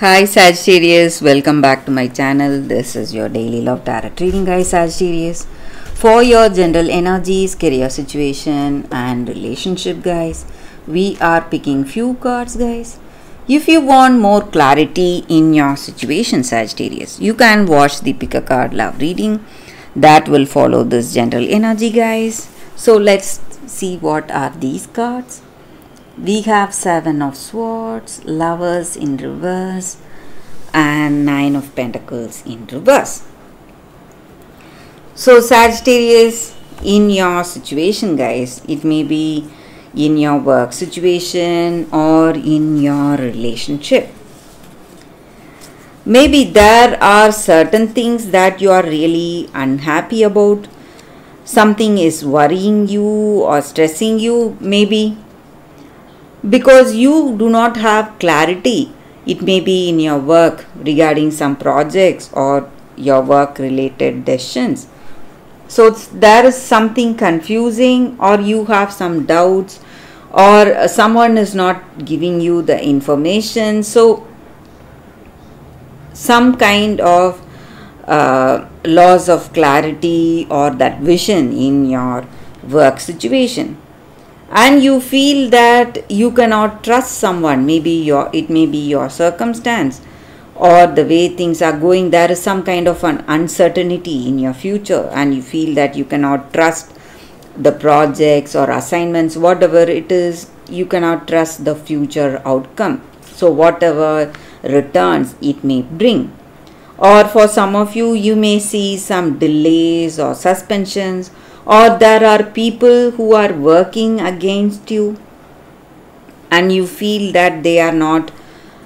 Hi Sagittarius, welcome back to my channel. This is your daily love tarot reading, guys. Sagittarius, for your general energies, career situation and relationship, guys, we are picking few cards, guys. If you want more clarity in your situation, Sagittarius, you can watch the pick a card love reading that will follow this general energy, guys. So let's see what are these cards. We have Seven of Swords, Lovers in reverse and Nine of Pentacles in reverse. So Sagittarius, in your situation, guys, it may be in your work situation or in your relationship. Maybe there are certain things that you are really unhappy about. Something is worrying you or stressing you, maybe because you do not have clarity. It may be in your work regarding some projects or your work related decisions. So there is something confusing, or you have some doubts, or someone is not giving you the information. So some kind of loss of clarity or that vision in your work situation. And you feel that you cannot trust someone. Maybe it may be your circumstance or the way things are going. There is some kind of an uncertainty in your future, and you feel that you cannot trust the projects or assignments, whatever it is. You cannot trust the future outcome. So whatever returns it may bring. Or for some of you, you may see some delays or suspensions, or there are people who are working against you and you feel that they are not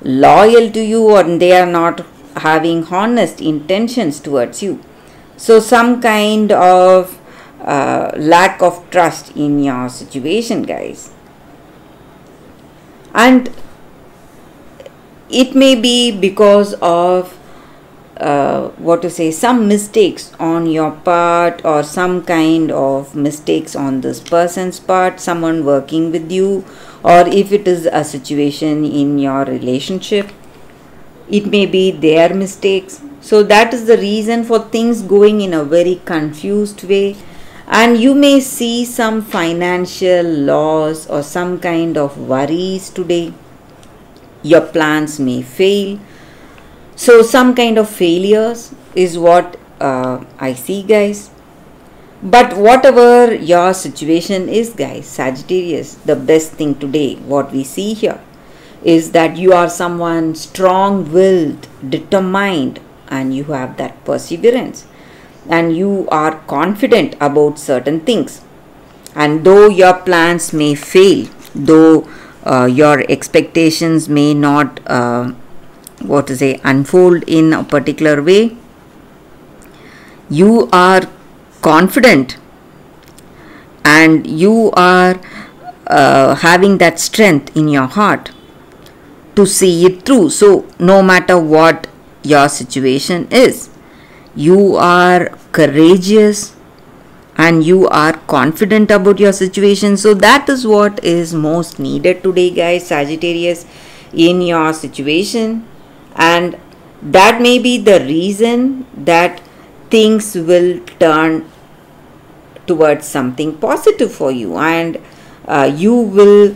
loyal to you, or they are not having honest intentions towards you. So some kind of lack of trust in your situation, guys. And it may be because of some mistakes on your part, or some kind of mistakes on this person's part, someone working with you, or if it is a situation in your relationship, it may be their mistakes. So that is the reason for things going in a very confused way, and you may see some financial loss or some kind of worries today. Your plans may fail. So some kind of failures is what I see, guys. But whatever your situation is, guys, Sagittarius, the best thing today, what we see here, is that you are someone strong-willed, determined, and you have that perseverance. And you are confident about certain things. And though your plans may fail, though your expectations may not unfold in a particular way, you are confident and you are having that strength in your heart to see it through. So no matter what your situation is, you are courageous and you are confident about your situation. So that is what is most needed today, guys, Sagittarius, in your situation. And that may be the reason that things will turn towards something positive for you, and you will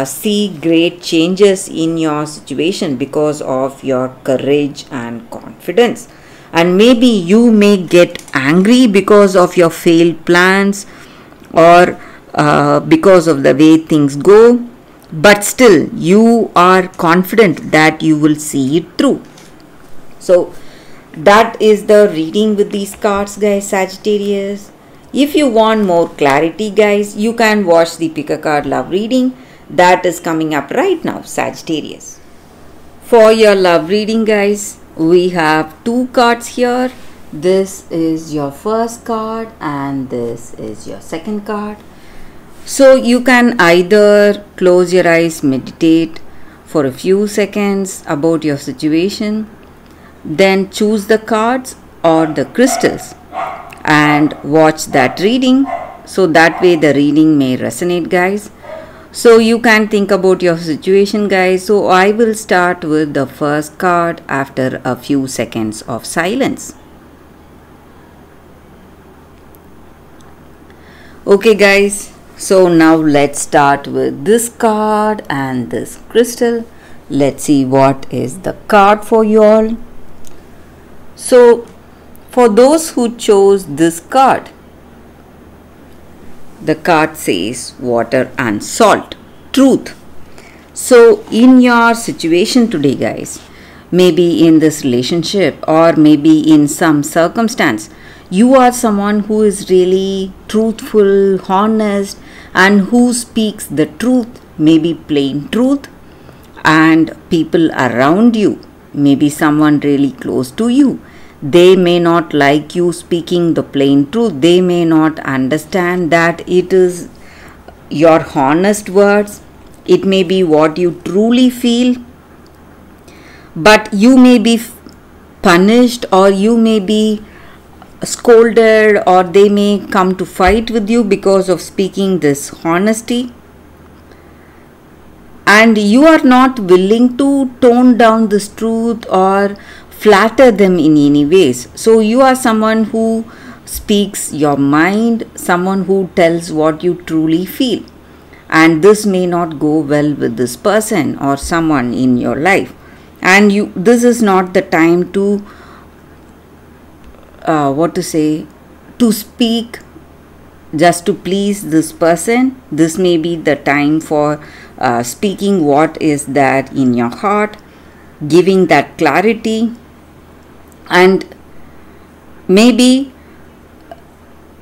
see great changes in your situation because of your courage and confidence. And maybe you may get angry because of your failed plans, or because of the way things go. But still, you are confident that you will see it through. So that is the reading with these cards, guys, Sagittarius. If you want more clarity, guys, you can watch the pick a card love reading that is coming up right now, Sagittarius. For your love reading, guys, we have two cards here. This is your first card and this is your second card. So you can either close your eyes, meditate for a few seconds about your situation, then choose the cards or the crystals and watch that reading. So that way the reading may resonate, guys. So you can think about your situation, guys. So I will start with the first card after a few seconds of silence. Okay, guys. So now let's start with this card and this crystal. Let's see what is the card for you all. So for those who chose this card, the card says water and salt, truth. So in your situation today, guys, maybe in this relationship or maybe in some circumstance, you are someone who is really truthful, honest, and who speaks the truth, maybe plain truth, and people around you, maybe someone really close to you, they may not like you speaking the plain truth. They may not understand that it is your honest words. It may be what you truly feel, but you may be punished, or you may be scolded, or they may come to fight with you because of speaking this honesty. And you are not willing to tone down this truth or flatter them in any ways. So you are someone who speaks your mind, someone who tells what you truly feel. And this may not go well with this person or someone in your life. And this is not the time to to speak just to please this person. This may be the time for speaking what is that in your heart, giving that clarity. And maybe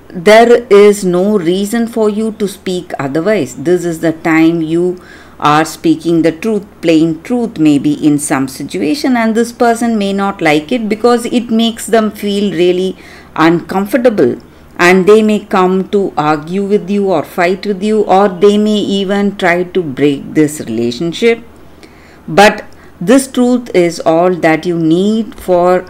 there is no reason for you to speak otherwise. This is the time you are speaking the truth, plain truth, maybe in some situation, and this person may not like it because it makes them feel really uncomfortable, and they may come to argue with you or fight with you, or they may even try to break this relationship. But this truth is all that you need for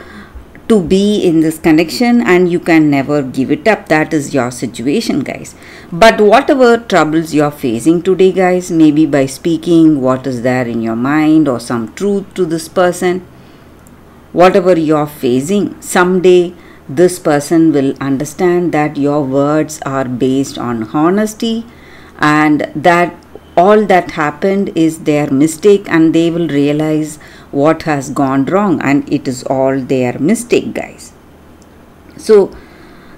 to be in this connection, and you can never give it up. That is your situation, guys. But whatever troubles you're facing today, guys, maybe by speaking what is there in your mind or some truth to this person, whatever you're facing, someday this person will understand that your words are based on honesty, and that all that happened is their mistake, and they will realize what has gone wrong, and it is all their mistake, guys. So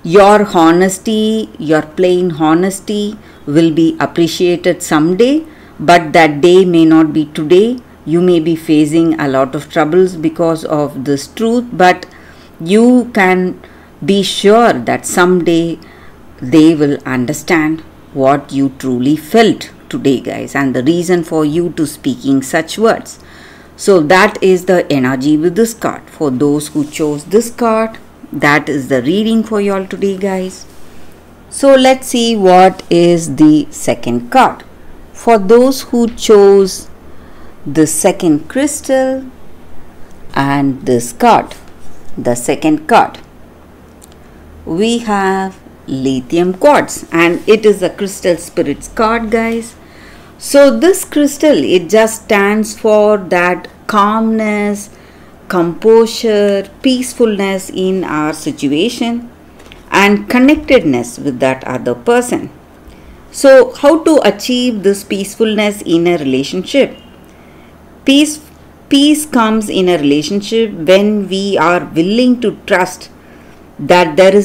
your honesty, your plain honesty will be appreciated someday, but that day may not be today. You may be facing a lot of troubles because of this truth, but you can be sure that someday they will understand what you truly felt today, guys, and the reason for you to speaking such words. So that is the energy with this card. For those who chose this card, that is the reading for you all today, guys. So let's see what is the second card. For those who chose the second crystal and this card, the second card, we have lithium quartz, and it is a crystal spirits card, guys. So this crystal, it just stands for that calmness, composure, peacefulness in our situation, and connectedness with that other person. So how to achieve this peacefulness in a relationship? Peace comes in a relationship when we are willing to trust that there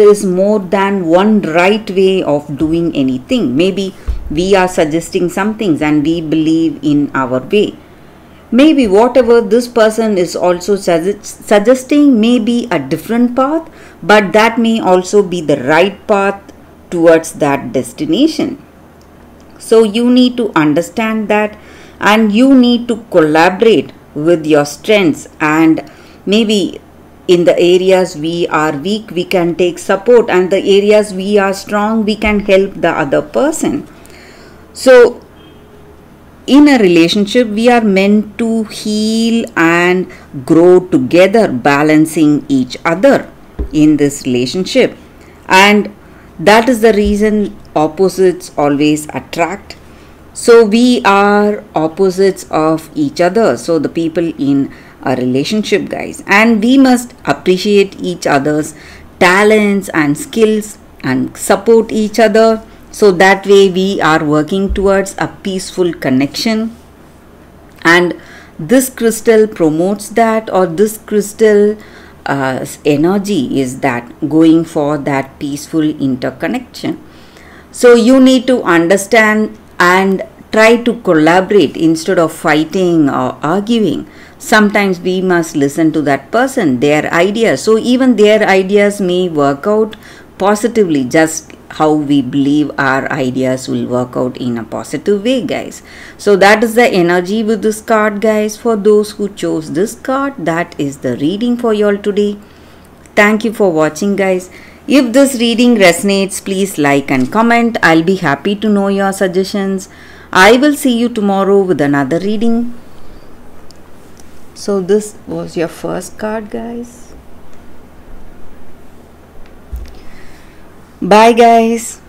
is more than one right way of doing anything. Maybe we are suggesting some things and we believe in our way. Maybe whatever this person is also suggesting may be a different path, but that may also be the right path towards that destination. So you need to understand that, and you need to collaborate with your strengths, and maybe in the areas we are weak, we can take support, and the areas we are strong, we can help the other person. So in a relationship, we are meant to heal and grow together, balancing each other in this relationship. And that is the reason opposites always attract. So we are opposites of each other. So the people in a relationship, guys, and we must appreciate each other's talents and skills and support each other. So that way we are working towards a peaceful connection. And this crystal promotes that, or this crystal energy is that going for that peaceful interconnection. So you need to understand and try to collaborate instead of fighting or arguing. Sometimes we must listen to that person, their ideas. So even their ideas may work out positively, just how we believe our ideas will work out in a positive way, guys. So that is the energy with this card, guys. For those who chose this card, that is the reading for you all today. Thank you for watching, guys. If this reading resonates, please like and comment. I'll be happy to know your suggestions. I will see you tomorrow with another reading. So this was your first card, guys. Bye, guys.